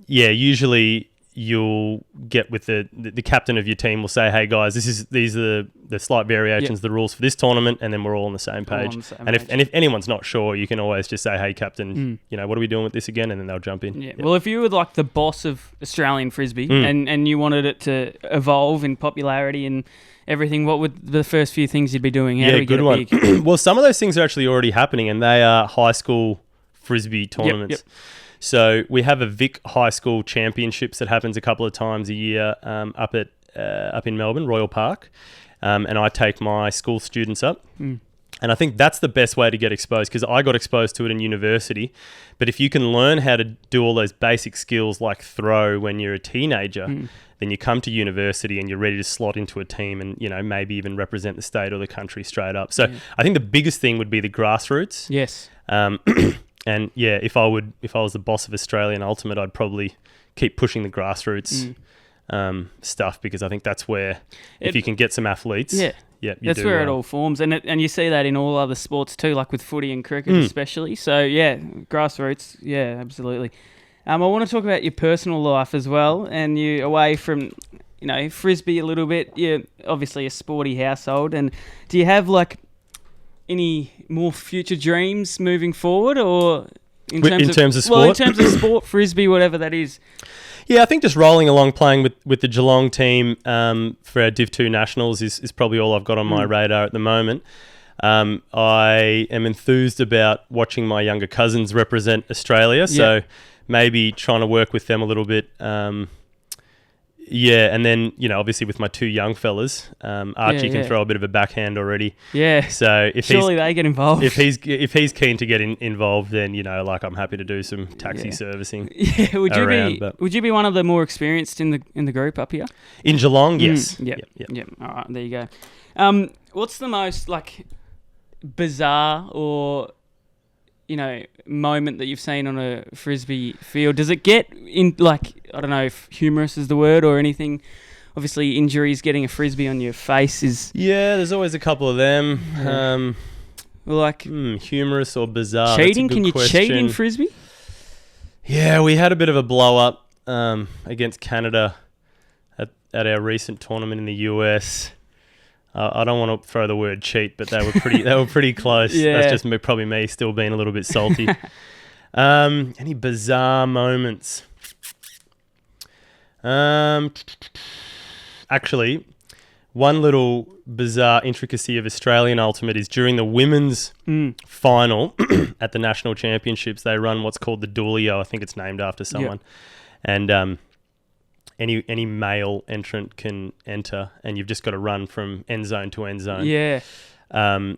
Usually you'll get with the captain of your team will say, "Hey guys, these are the slight variations, the rules for this tournament," and then we're all on the same page. If anyone's not sure, you can always just say, "Hey captain, what are we doing with this again?" And then they'll jump in. Yeah. Well, if you were the boss of Australian Frisbee and you wanted it to evolve in popularity and everything, what would the first few things you'd be doing? How do we good get one. it big? Well, some of those things are actually already happening, and they are high school Frisbee tournaments. Yep. So we have a Vic High School Championships that happens a couple of times a year up in Melbourne, Royal Park, and I take my school students up. And I think that's the best way to get exposed, because I got exposed to it in university. But if you can learn how to do all those basic skills like throw when you're a teenager, then you come to university and you're ready to slot into a team and, maybe even represent the state or the country straight up. So I think the biggest thing would be the grassroots. Yes. And yeah, if I was the boss of Australian Ultimate, I'd probably keep pushing the grassroots stuff, because I think that's where if you can get some athletes, that's where it all forms, and you see that in all other sports too, like with footy and cricket especially. So yeah, grassroots, yeah, absolutely. I want to talk about your personal life as well, and you away from Frisbee a little bit. You're obviously a sporty household, and do you have any more future dreams moving forward, or in terms of sport? Well, in terms of sport, Frisbee, whatever that is. Yeah, I think just rolling along playing with the Geelong team for our Div 2 Nationals is probably all I've got on my radar at the moment. I am enthused about watching my younger cousins represent Australia, so maybe trying to work with them a little bit. And then, obviously with my two young fellas, Archie can throw a bit of a backhand already. Yeah. So if they get involved. If he's keen to get involved, then, I'm happy to do some taxi servicing. Yeah. Would you be one of the more experienced in the group up here? In Geelong, yes. Yep. All right, there you go. What's the most bizarre or moment that you've seen on a Frisbee field? Does it get in, I don't know if humorous is the word or anything? Obviously, injuries, getting a Frisbee on your face is... Yeah, there's always a couple of them. Humorous or bizarre? Cheating? Can you cheat in Frisbee? Yeah, we had a bit of a blow-up against Canada at our recent tournament in the US. I don't want to throw the word cheat, but they were pretty close. Yeah. That's just probably me still being a little bit salty. Any bizarre moments? Actually, one little bizarre intricacy of Australian Ultimate is during the women's final at the national championships, they run what's called the Duelio. I think it's named after someone. Yep. And any male entrant can enter, and you've just got to run from end zone to end zone. Yeah.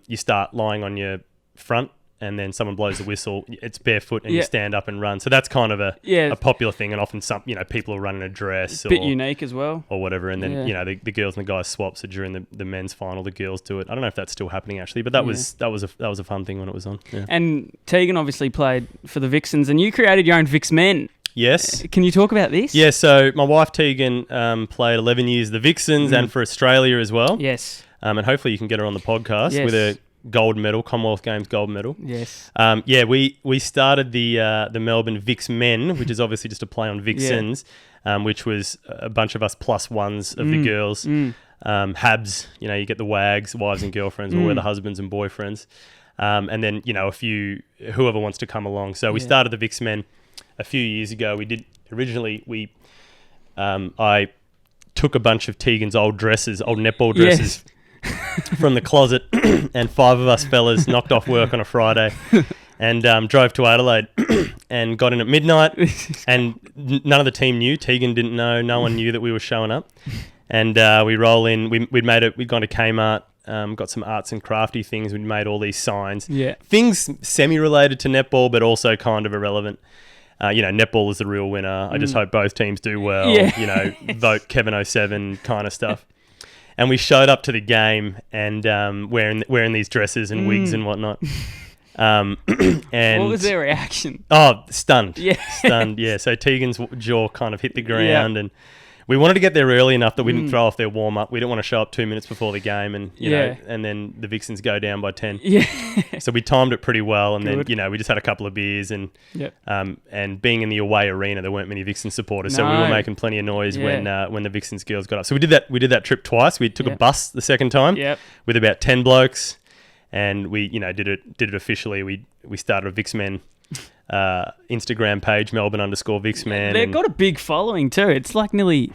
You start lying on your front, and then someone blows the whistle. It's barefoot, and you stand up and run. So that's kind of a popular thing, and often people will run in a dress. Bit unique as well. Or whatever, and then the girls and the guys swap. So during the men's final, the girls do it. I don't know if that's still happening actually, but that was a fun thing when it was on. Yeah. And Tegan obviously played for the Vixens, and you created your own Vix Men. Yes. Can you talk about this? Yeah, so my wife Tegan played 11 years the Vixens and for Australia as well. Yes. And hopefully you can get her on the podcast with a gold medal, Commonwealth Games gold medal. Yes. We started the Melbourne Vix Men, which is obviously just a play on Vixens, which was a bunch of us plus ones of the girls. Habs, you get the wags, wives and girlfriends, or we're the husbands and boyfriends. And then, a few, whoever wants to come along. So we started the Vix Men a few years ago. I took a bunch of Tegan's old netball dresses from the closet, and 5 of us fellas knocked off work on a Friday and drove to Adelaide and got in at midnight, and none of the team knew. Tegan didn't know. No one knew that we were showing up. And we roll in. We'd gone to Kmart, got some arts and crafty things. We'd made all these signs. Yeah. Things semi-related to netball, but also kind of irrelevant. Netball is the real winner. I just hope both teams do well. Yeah. Vote Kevin 07 kind of stuff. And we showed up to the game and wearing these dresses and wigs and whatnot. And what was their reaction? Oh, stunned. Yeah. Stunned, yeah. So Tegan's jaw kind of hit the ground and we wanted to get there early enough that we didn't throw off their warm-up. We didn't want to show up 2 minutes before the game and, and then the Vixens go down by 10. Yeah. So we timed it pretty well and then, we just had a couple of beers and being in the away arena, there weren't many Vixen supporters. So we were making plenty of noise when the Vixens girls got up. So we did that trip twice. We took a bus the second time with about 10 blokes and we, did it officially. We started a Vix Men Instagram page, Melbourne_VixMan. They've got a big following too. It's like nearly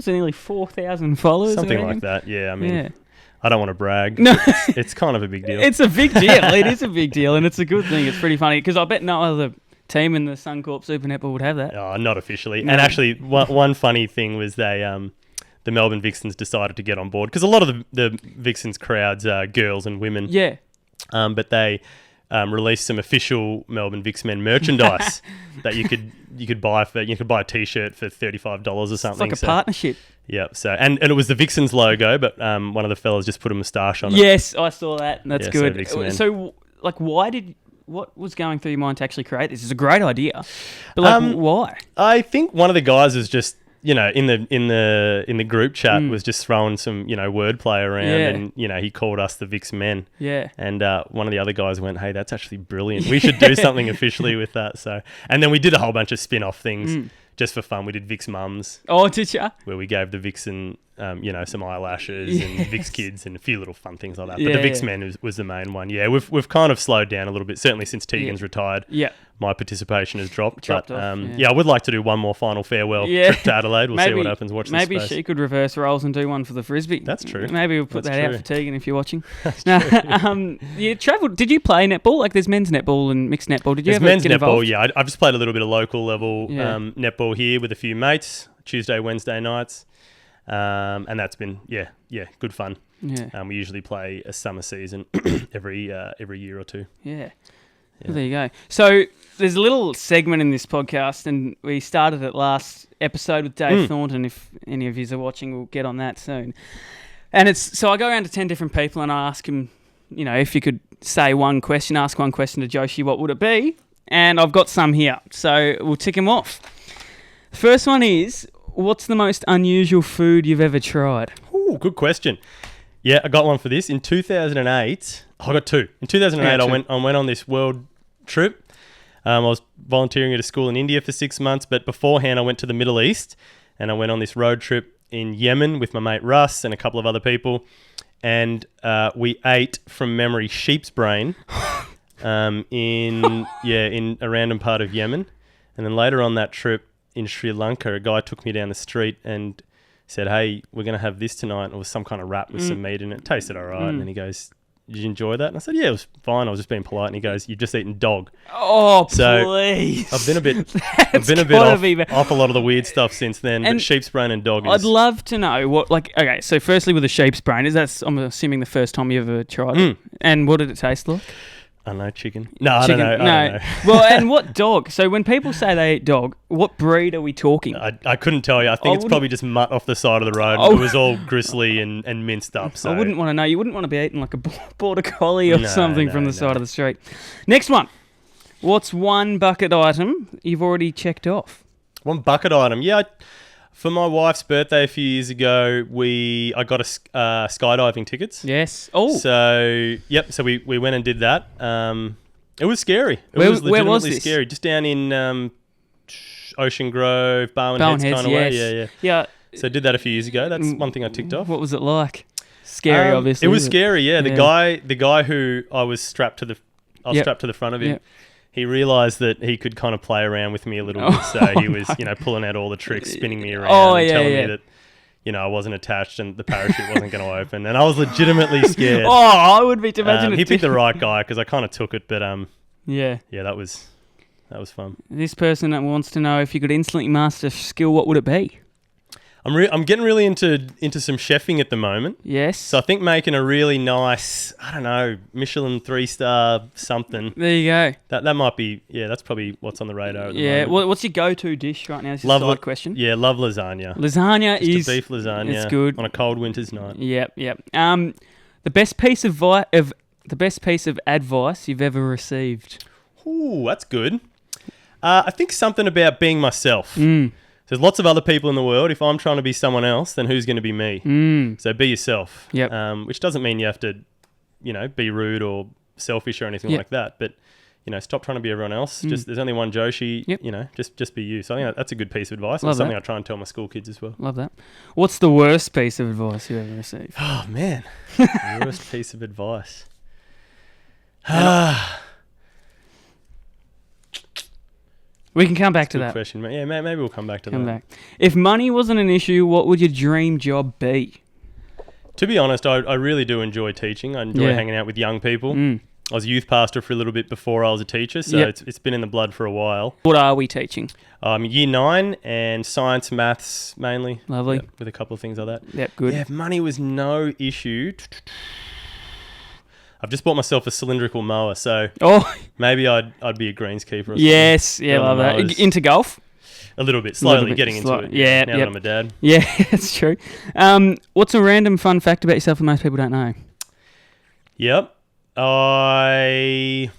4,000 followers. Something like that, yeah. I mean, I don't want to brag. No. It's kind of a big deal. It's a big deal. It is a big deal, and it's a good thing. It's pretty funny because I bet no other team in the Suncorp Super Netball would have that. Oh, not officially. No. And actually, one funny thing was the Melbourne Vixens decided to get on board because a lot of the Vixens crowds are girls and women. Yeah. But they released some official Melbourne Vix Men merchandise that you could buy a T-shirt for $35 or something. It's like a partnership. Yeah. So and it was the Vixens logo, but one of the fellas just put a moustache on it. Yes, I saw that. That's good. So what was going through your mind to actually create this? It's a great idea, but why? I think one of the guys was just in the group chat was just throwing some wordplay around, and he called us the Vix Men. Yeah. And one of the other guys went, "Hey, that's actually brilliant. We should do something officially with that." So, and then we did a whole bunch of spin-off things just for fun. We did Vix Mums. Oh, did ya? Where we gave the Vixen, some eyelashes and Vix Kids and a few little fun things like that. But the Vix Men was the main one. Yeah, we've kind of slowed down a little bit. Certainly since Tegan's retired. Yeah. My participation has dropped. But I would like to do one more final farewell trip to Adelaide. We'll see what happens. Watch this space. Maybe she could reverse roles and do one for the Frisbee. That's true. Maybe we'll put out for Tegan if you're watching. You travelled. Did you play netball? Like there's men's netball and mixed netball. Did you ever get involved? Yeah. I've just played a little bit of local level netball here with a few mates, Tuesday, Wednesday nights. And that's been, good fun. Yeah. We usually play a summer season every year or two. Yeah. Well, there you go. So there's a little segment in this podcast, and we started it last episode with Dave Thornton. If any of you are watching, we'll get on that soon. And so I go around to 10 different people, and I ask him, if you could ask one question to Joshi, what would it be? And I've got some here, so we'll tick them off. The first one is, what's the most unusual food you've ever tried? Ooh, good question. Yeah, I got one for this. In 2008, I got two. In 2008, I went on this world trip. I was volunteering at a school in India for 6 months, but beforehand I went to the Middle East and I went on this road trip in Yemen with my mate Russ and a couple of other people, and we ate from memory sheep's brain in a random part of Yemen, and then later on that trip in Sri Lanka, a guy took me down the street and said, "Hey, we're going to have this tonight." It was some kind of wrap with some meat in it. It tasted all right. And then he goes, "Did you enjoy that?" And I said, "Yeah, it was fine. I was just being polite." And he goes, "You've just eaten dog." Oh, So please. I've been a bit, Gotta off a lot of the weird stuff since then. And but sheep's brain and dog is... I'd love to know what, like, okay, so firstly with the sheep's brain, I'm assuming the first time you ever tried it. And what did it taste like? I don't know, chicken. No, I don't know. I don't know. Well, and what dog? So when people say they eat dog, what breed are we talking? I couldn't tell you. I think it's probably just mutt off the side of the road. It was all gristly and minced up. So I wouldn't want to know. You wouldn't want to be eating like a border collie or something from the side of the street. Next one. What's one bucket item you've already checked off? One bucket item. Yeah, for my wife's birthday a few years ago, I got a skydiving tickets. Yes. Oh. So, yep. So we went and did that. It was scary. It was legitimately scary. Just down in Ocean Grove, Barwon Heads kind of way. Yeah. So I did that a few years ago. That's one thing I ticked off. What was it like? Scary, obviously. It was scary. Yeah. The guy who I was strapped to the front of him. Yep. He realised that he could kind of play around with me a little bit, so he was, pulling out all the tricks, spinning me around, and telling me that, I wasn't attached and the parachute wasn't going to open, and I was legitimately scared. I would be to imagine. He picked the right guy because I kind of took it, but yeah, that was fun. This person that wants to know if you could instantly master a skill, what would it be? I'm getting really into some chefing at the moment. Yes. So I think making a really nice, I don't know, Michelin 3-star something. There you go. That might be, that's probably what's on the radar at the moment. Yeah. What's your go-to dish right now? This is a side question. Yeah, love lasagna. Lasagna Just a beef lasagna. It's good on a cold winter's night. Yep. The best piece of advice you've ever received. Ooh, that's good. I think something about being myself. There's lots of other people in the world. If I'm trying to be someone else, then who's going to be me? So be yourself. Yep. Which doesn't mean you have to, be rude or selfish or anything like that. But, stop trying to be everyone else. Just there's only one Joshi. Yep. Just be you. So I think that's a good piece of advice. It's something I try and tell my school kids as well. Love that. What's the worst piece of advice you ever received? Oh, man. Worst piece of advice. We can come back to that. Good question. Yeah, maybe we'll come back to that. If money wasn't an issue, what would your dream job be? To be honest, I really do enjoy teaching. I enjoy hanging out with young people. I was a youth pastor for a little bit before I was a teacher, so it's been in the blood for a while. What are we teaching? Year 9 and science, maths mainly. Lovely. With a couple of things like that. Yep, good. Yeah, if money was no issue... I've just bought myself a cylindrical mower, so maybe I'd be a greenskeeper or something. Yes, love that. Into golf? A little bit, slowly getting into it. Yeah, now that I'm a dad. Yeah, that's true. What's a random fun fact about yourself that most people don't know? Yep. I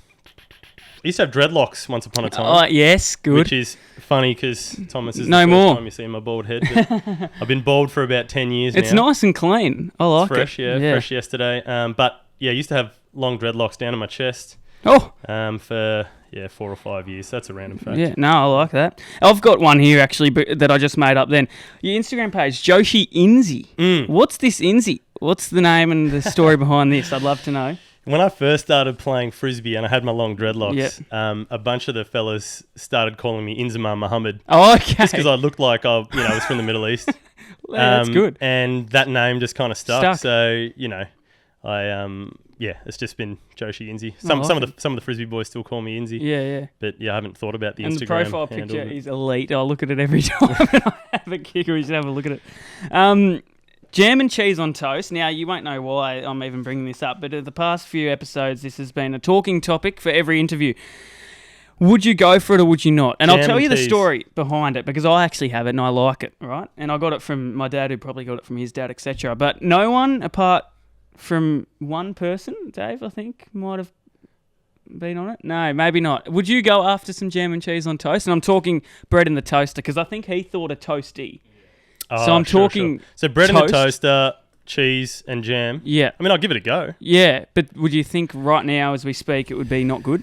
used to have dreadlocks once upon a time. Oh, yes, good. Which is funny because Thomas is no the more first time you see my bald head. But I've been bald for about 10 years now. It's nice and clean. I like it. Fresh, fresh yesterday. But I used to have long dreadlocks down to my chest. For 4 or 5 years. That's a random fact. Yeah, no, I like that. I've got one here actually that I just made up then. Your Instagram page, Joshi Inzi. What's this Inzi? What's the name and the story behind this? I'd love to know. When I first started playing frisbee and I had my long dreadlocks, a bunch of the fellas started calling me Inzamam Muhammad. Oh, okay. Just because I looked like I was from the Middle East. That's good. And that name just kind of stuck. So, it's just been Joshi Inzi. Some of the frisbee boys still call me Inzi. Yeah. But I haven't thought about the and Instagram. And the profile picture is elite. I look at it every time and I have a kick. We should have a look at it. Jam and cheese on toast. Now, you won't know why I'm even bringing this up, but at the past few episodes, this has been a talking topic for every interview. Would you go for it or would you not? And I'll tell you the story behind it because I actually have it and I like it, right? And I got it from my dad who probably got it from his dad, etc. But no one apart from one person, Dave, I think, might have been on it. No, maybe not. Would you go after some jam and cheese on toast? And I'm talking bread in the toaster because I think he thought a toasty. So I'm talking... Sure. So bread in the toaster, cheese and jam. Yeah. I mean, I'll give it a go. Yeah, but would you think right now as we speak it would be not good?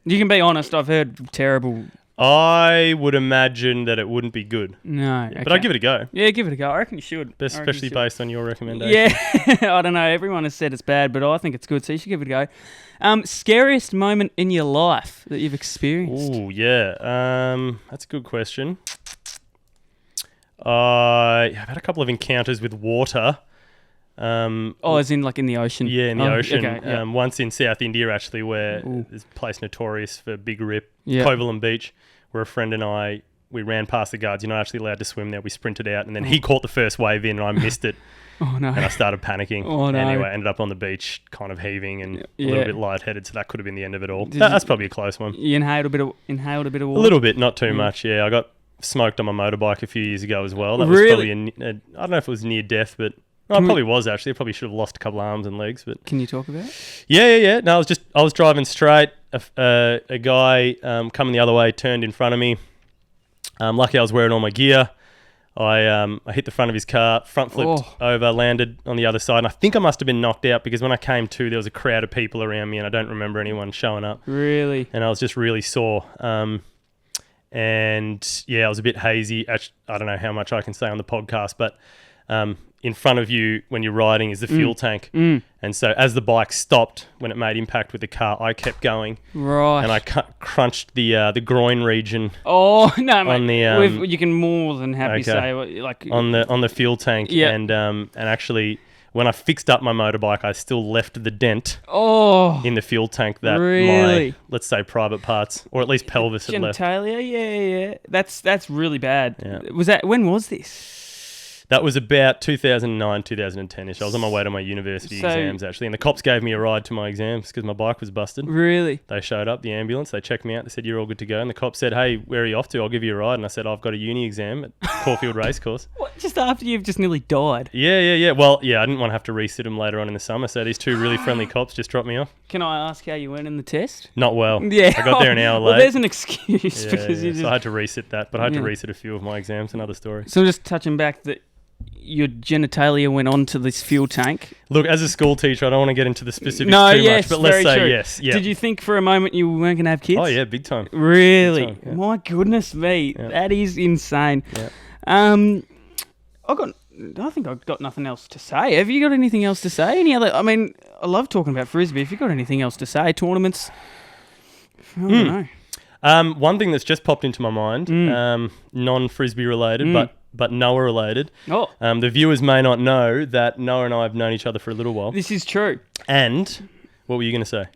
You can be honest, I've heard terrible... I would imagine that it wouldn't be good. No. Okay. But I'd give it a go. Yeah, give it a go. I reckon you should. Especially based on your recommendation. Yeah. I don't know. Everyone has said it's bad, but I think it's good, so you should give it a go. Scariest moment in your life that you've experienced? Ooh, yeah. That's a good question. I've had a couple of encounters with water. As in like in the ocean? Yeah, in the ocean. Okay, yeah. Once in South India, actually, where there's a place notorious for big rip, Yeah. Covalent Beach, where a friend and I, we ran past the guards. You're not actually allowed to swim there. We sprinted out, and then he caught the first wave in, and I missed it. Oh, no. And I started panicking. Oh, no. Anyway, I ended up on the beach, kind of heaving and a little bit lightheaded, so that could have been the end of it all. Did That's probably a close one. You inhaled a bit of water? A little bit, not too much, yeah. I got smoked on my motorbike a few years ago as well. That Really? was probably, I don't know if it was near death, but... No, it probably was, actually. I probably should have lost a couple of arms and legs, but... Can you talk about it? Yeah. No, I was driving straight. A guy coming the other way turned in front of me. Lucky I was wearing all my gear. I hit the front of his car, front flipped over, landed on the other side. And I think I must have been knocked out because when I came to, there was a crowd of people around me and I don't remember anyone showing up. Really? And I was just really sore. And yeah, I was a bit hazy. Actually, I don't know how much I can say on the podcast, but in front of you when you're riding is the fuel tank. And so as the bike stopped when it made impact with the car, I kept going. Right. And I crunched the groin region. Oh, no, mate. On the, you can more than happy say like on the fuel tank. Yeah. And actually when I fixed up my motorbike, I still left the dent in the fuel tank that my, let's say, private parts, or at least pelvis had left. Genitalia, yeah. That's really bad. Yeah. When was this? That was about 2009, 2010-ish. I was on my way to my university exams, actually. And the cops gave me a ride to my exams because my bike was busted. Really? They showed up, the ambulance. They checked me out. They said, you're all good to go. And the cop said, hey, where are you off to? I'll give you a ride. And I said, I've got a uni exam at Caulfield Racecourse. What? Just after you've just nearly died? Yeah. Well, yeah, I didn't want to have to resit them later on in the summer. So these two really friendly cops just dropped me off. Can I ask how you went in the test? Not well. Yeah. I got there an hour late. Well, there's an excuse. because you just... So I had to resit that. But I had to resit a few of my exams. Another story. So I'm just touching back that your genitalia went onto this fuel tank. Look, as a school teacher, I don't want to get into the specifics too much, but let's say true. Yes. Yeah. Did you think for a moment you weren't going to have kids? Oh, yeah, big time. Really? Big time, yeah. My goodness me. Yeah. That is insane. Yeah. I think I've got nothing else to say. Have you got anything else to say? Any other? I mean, I love talking about Frisbee. If you've got anything else to say, tournaments, I don't know. One thing that's just popped into my mind, non-Frisbee related, but Noah related. Oh. The viewers may not know that Noah and I have known each other for a little while. This is true. And what were you going to say?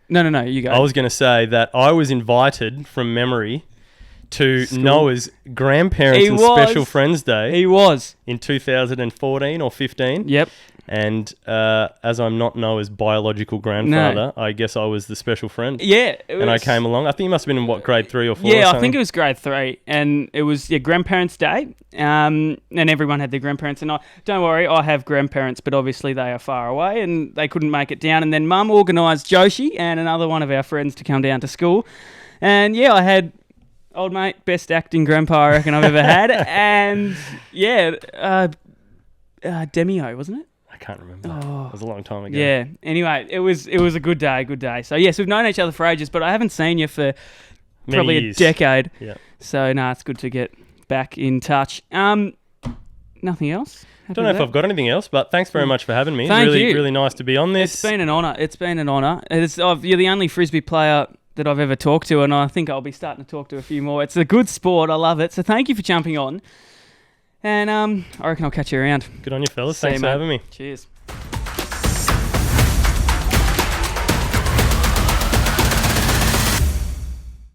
No, you go. I was going to say that I was invited from memory to Noah's grandparents and special friends day. He was. In 2014 or 15. Yep. And as I'm not Noah's biological grandfather, I guess I was the special friend. Yeah. And I came along. I think you must have been in, grade 3 or 4 Yeah, or something? I think it was grade 3. And it was grandparents' day. And everyone had their grandparents. And don't worry, I have grandparents, but obviously they are far away and they couldn't make it down. And then Mum organised Joshi and another one of our friends to come down to school. And yeah, I had... Old mate, best acting grandpa I reckon I've ever had. And yeah, Demio, wasn't it? I can't remember. It was a long time ago. Yeah. Anyway, it was a good day. So yes, we've known each other for ages, but I haven't seen you for probably a decade. Yeah. So it's good to get back in touch. Nothing else? Don't know if I've got anything else, but thanks very much for having me. Thank you. Really nice to be on this. It's been an honour. You're the only Frisbee player that I've ever talked to, and I think I'll be starting to talk to a few more. It's a good sport. I love it. So thank you for jumping on. And I reckon I'll catch you around. Good on you, fellas. Thanks for having me. Cheers.